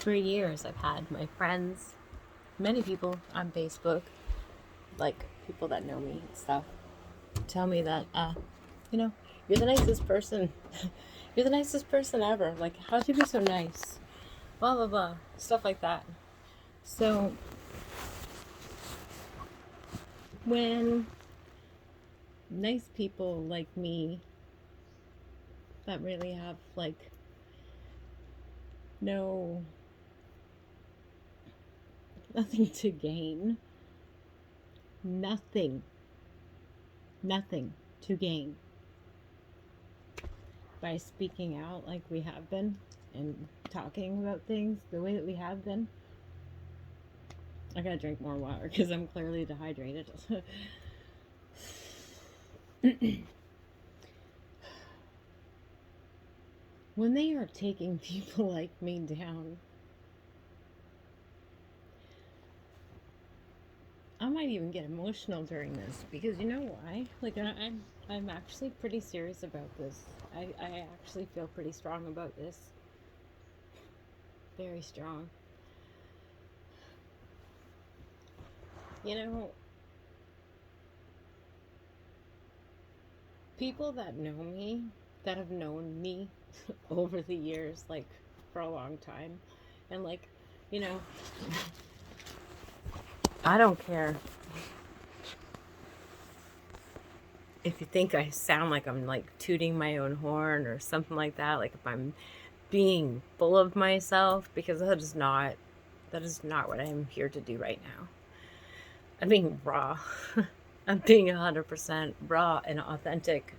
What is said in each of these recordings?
For years, I've had my friends, many people on Facebook, like people that know me and stuff, tell me that, you know, you're the nicest person. You're the nicest person ever. Like, how'd you be so nice? Blah, blah, blah. Stuff like that. So, when nice people like me that really have, like, no, nothing to gain, nothing, nothing to gain by speaking out like we have been and talking about things the way that we have been. I gotta drink more water because I'm clearly dehydrated. When they are taking people like me down, I might even get emotional during this because you know why? Like I'm actually pretty serious about this. I actually feel pretty strong about this. Very strong. You know, people that know me, that have known me over the years, like for a long time, and like, you know, I don't care if you think I sound like I'm like tooting my own horn or something like that, like if I'm being full of myself, because that is not what I'm here to do right now. I'm being raw. I'm being 100% raw and authentic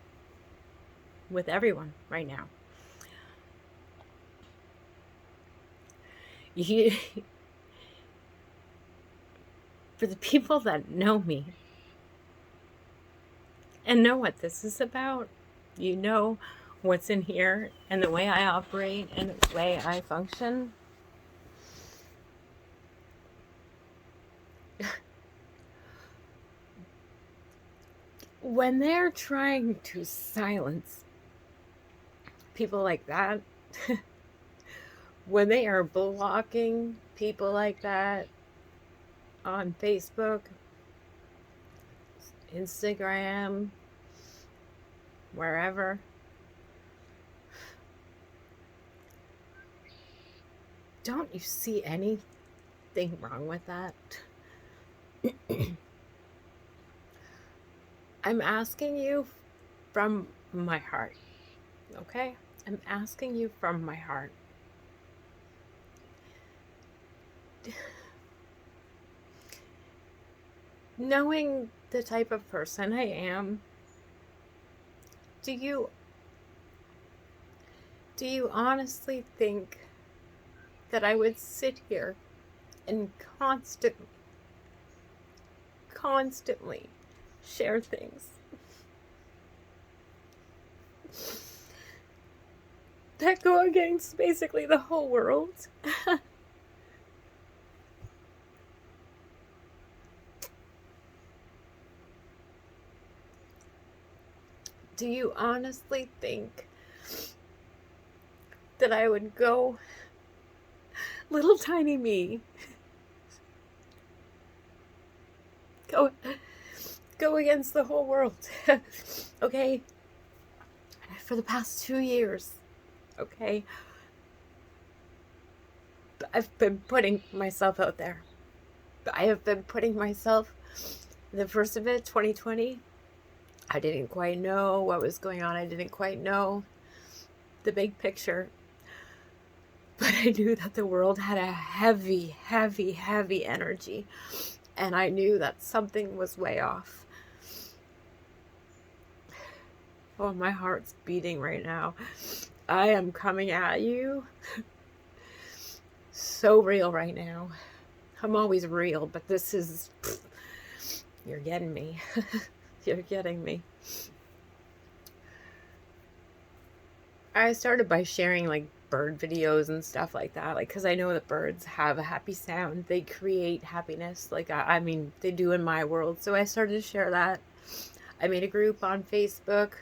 with everyone right now. You, for the people that know me and know what this is about, you know what's in here and the way I operate and the way I function. When they're trying to silence people like that, when they are blocking people like that on Facebook, Instagram, wherever, don't you see anything wrong with that? I'm asking you from my heart, okay? I'm asking you from my heart. Knowing the type of person I am, do you honestly think that I would sit here and constantly share things that go against basically the whole world? Do you honestly think that I would go, little tiny me, go against the whole world? Okay? For the past 2 years, okay? I've been putting myself out there. I have been putting myself, the first of it, 2020, I didn't quite know what was going on. I didn't quite know the big picture. But I knew that the world had a heavy, heavy, heavy energy. And I knew that something was way off. Oh, my heart's beating right now. I am coming at you so real right now. I'm always real, but this is, you're getting me. You're getting me. I started by sharing like bird videos and stuff like that, like because I know that birds have a happy sound. They create happiness, like I mean they do in my world. So I started to share that. I made a group on Facebook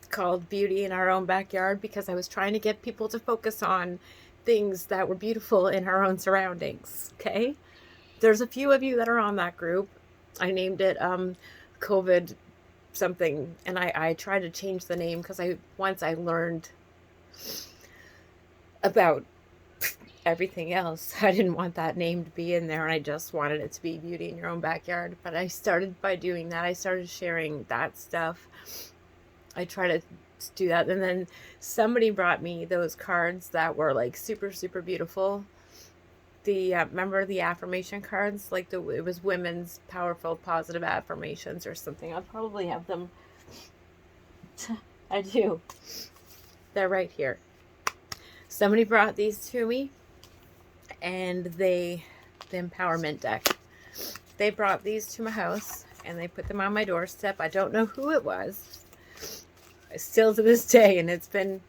called Beauty in Our Own Backyard because I was trying to get people to focus on things that were beautiful in our own surroundings. Okay. There's a few of you that are on that group. I named it COVID something, and I tried to change the name because once I learned about everything else, I didn't want that name to be in there, and I just wanted it to be beauty in your own backyard. But I started by doing that. I started sharing that stuff. I try to do that, and then somebody brought me those cards that were like super, super beautiful. The remember the affirmation cards, like it was women's powerful positive affirmations or something. I'll probably have them. I do. They're right here. Somebody brought these to me, and the empowerment deck. They brought these to my house and they put them on my doorstep. I don't know who it was. Still to this day, and it'll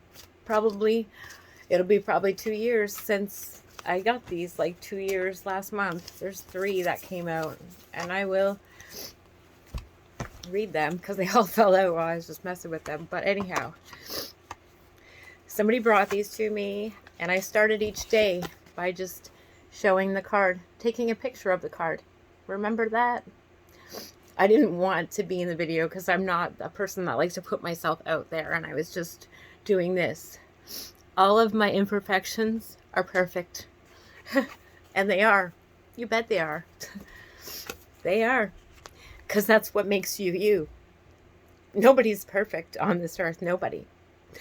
be probably 2 years since I got these, like 2 years last month. There's 3 that came out, and I will read them because they all fell out while I was just messing with them. But anyhow, somebody brought these to me, and I started each day by just showing the card, taking a picture of the card. Remember that? I didn't want to be in the video because I'm not a person that likes to put myself out there, and I was just doing this. All of my imperfections are perfect. And they are. You bet they are. They are. Because that's what makes you you. Nobody's perfect on this earth. Nobody.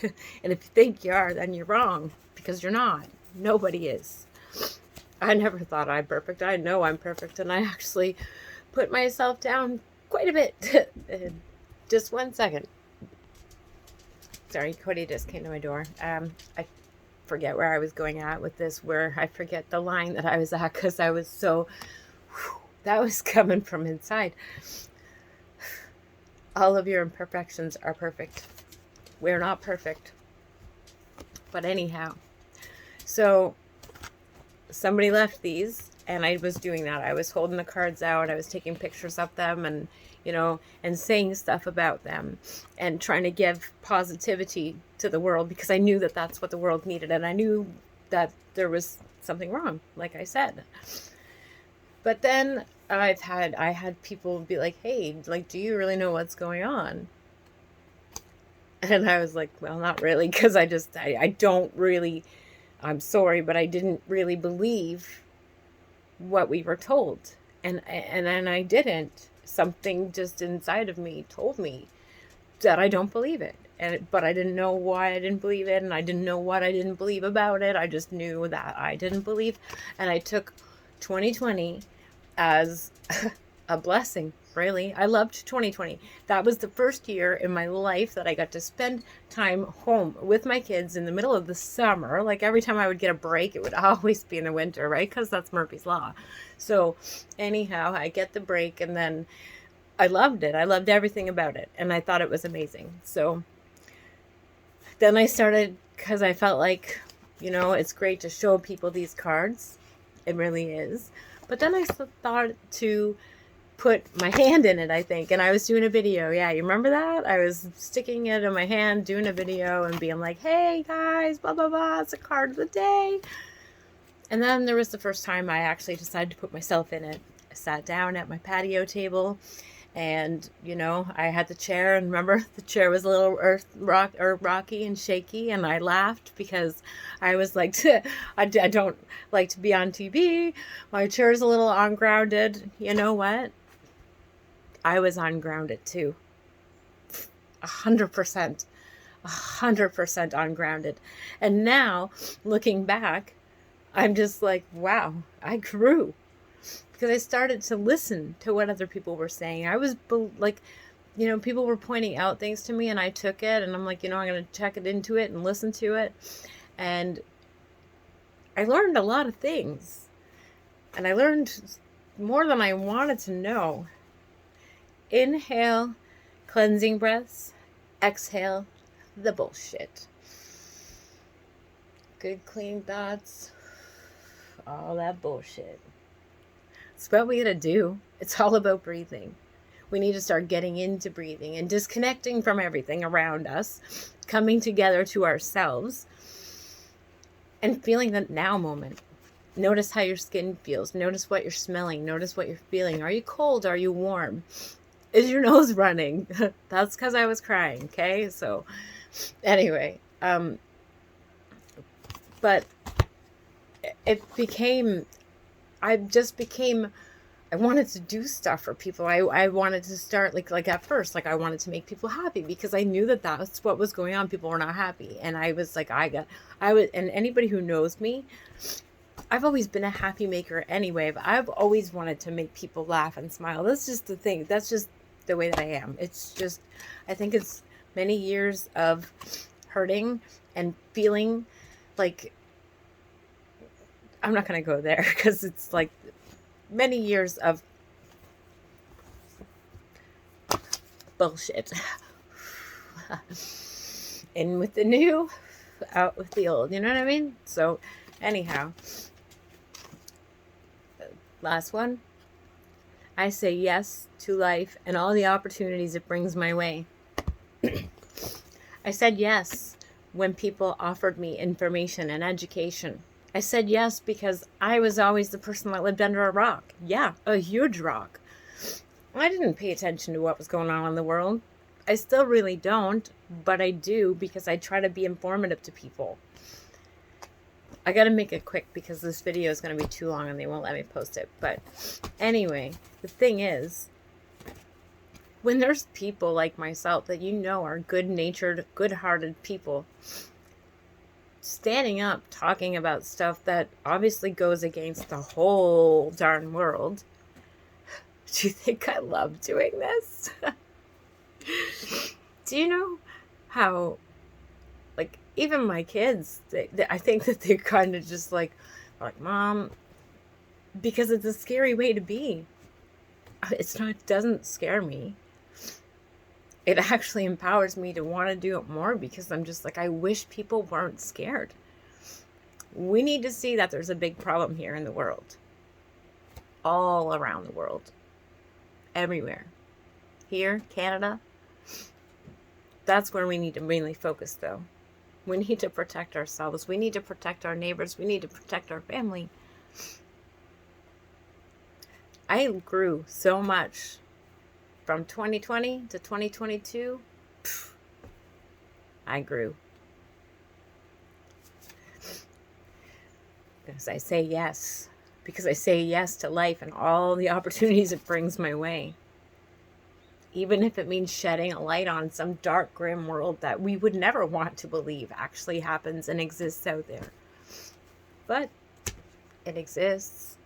And if you think you are, then you're wrong. Because you're not. Nobody is. I never thought I'm perfect. I know I'm perfect. And I actually put myself down quite a bit. Just 1 second. Sorry, Cody just came to my door. I forget where I was going at with this, where I forget the line that I was at because I was so, that was coming from inside. All of your imperfections are perfect. We're not perfect. But anyhow, so somebody left these, and I was doing that. I was holding the cards out. I was taking pictures of them, and and saying stuff about them and trying to give positivity to the world because I knew that that's what the world needed, and I knew that there was something wrong, like I said. But then I had people be like, hey, like, do you really know what's going on? And I was like, well, not really, because I don't really, I'm sorry, but I didn't really believe what we were told. And I didn't. Something just inside of me told me that I don't believe it. But I didn't know why I didn't believe it, and I didn't know what I didn't believe about it. I just knew that I didn't believe. And I took 2020 as a blessing, really. I loved 2020. That was the first year in my life that I got to spend time home with my kids in the middle of the summer. Like every time I would get a break, it would always be in the winter, right? Because that's Murphy's Law. So anyhow, I get the break, and then I loved it. I loved everything about it, and I thought it was amazing. So then I started, because I felt like, it's great to show people these cards. It really is. But then I thought to put my hand in it, I think. And I was doing a video. Yeah, you remember that? I was sticking it in my hand, doing a video, and being like, hey, guys, blah, blah, blah. It's a card of the day. And then there was the first time I actually decided to put myself in it. I sat down at my patio table, and, I had the chair, and remember, the chair was a little rocky and shaky, and I laughed because I was like, I don't like to be on TV. My chair's a little ungrounded. You know what? I was ungrounded too. 100%. 100% ungrounded. And now, looking back, I'm just like, wow, I grew. Because I started to listen to what other people were saying. I was like, people were pointing out things to me, and I took it, and I'm like, I'm going to check it into it and listen to it. And I learned a lot of things. And I learned more than I wanted to know. Inhale, cleansing breaths. Exhale, the bullshit. Good, clean thoughts. All that bullshit. It's what we gotta do. It's all about breathing. We need to start getting into breathing and disconnecting from everything around us, coming together to ourselves, and feeling the now moment. Notice how your skin feels. Notice what you're smelling. Notice what you're feeling. Are you cold? Are you warm? Is your nose running? That's because I was crying, okay? So anyway, but it became, I wanted to do stuff for people. I wanted to start, like at first, like I wanted to make people happy because I knew that that's what was going on. People were not happy. And I was like, and anybody who knows me, I've always been a happy maker anyway, but I've always wanted to make people laugh and smile. That's just the thing. That's just the way that I am. It's just, I think it's many years of hurting and feeling like, I'm not going to go there because it's like many years of bullshit. In with the new, out with the old. You know what I mean? So anyhow, last one. I say yes to life and all the opportunities it brings my way. I said yes when people offered me information and education. I said yes because I was always the person that lived under a rock. Yeah, a huge rock. I didn't pay attention to what was going on in the world. I still really don't, but I do because I try to be informative to people. I gotta make it quick because this video is gonna be too long and they won't let me post it. But anyway, the thing is, when there's people like myself that you know are good-natured, good-hearted people, standing up, talking about stuff that obviously goes against the whole darn world, do you think I love doing this? Do you know how, like, even my kids, I think that they're kind of just like, Mom, because it's a scary way to be. It's not, it doesn't scare me. It actually empowers me to want to do it more because I'm just like, I wish people weren't scared. We need to see that there's a big problem here in the world. All around the world. Everywhere. Here, Canada. That's where we need to mainly focus, though. We need to protect ourselves. We need to protect our neighbors. We need to protect our family. I grew so much from 2020 to 2022. I grew. Because I say yes. Because I say yes to life and all the opportunities it brings my way. Even if it means shedding a light on some dark, grim world that we would never want to believe actually happens and exists out there. But it exists.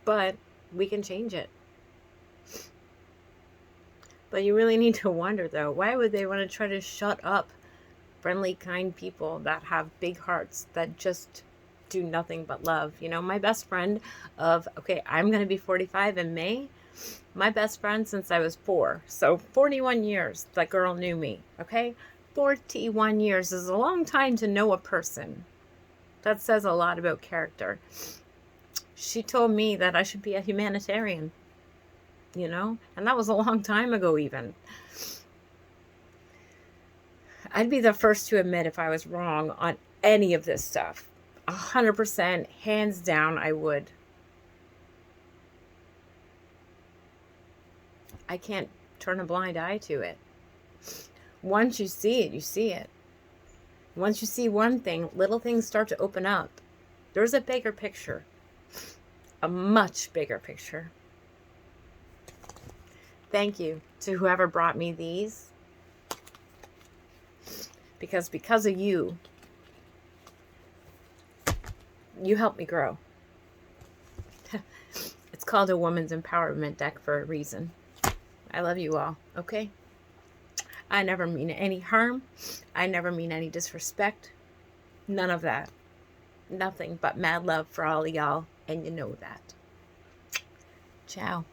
But we can change it. But you really need to wonder, though, why would they want to try to shut up friendly, kind people that have big hearts that just do nothing but love? You know, my best friend of, okay, I'm going to be 45 in May. My best friend since I was 4. So 41 years that girl knew me, okay? 41 years is a long time to know a person. That says a lot about character. She told me that I should be a humanitarian, you know? And that was a long time ago even. I'd be the first to admit if I was wrong on any of this stuff. 100%, hands down, I would. I can't turn a blind eye to it. Once you see it, you see it. Once you see one thing, little things start to open up. There's a bigger picture. A much bigger picture. Thank you to whoever brought me these. Because of you, you helped me grow. It's called a woman's empowerment deck for a reason. I love you all, okay? I never mean any harm. I never mean any disrespect. None of that. Nothing but mad love for all of y'all, and you know that. Ciao.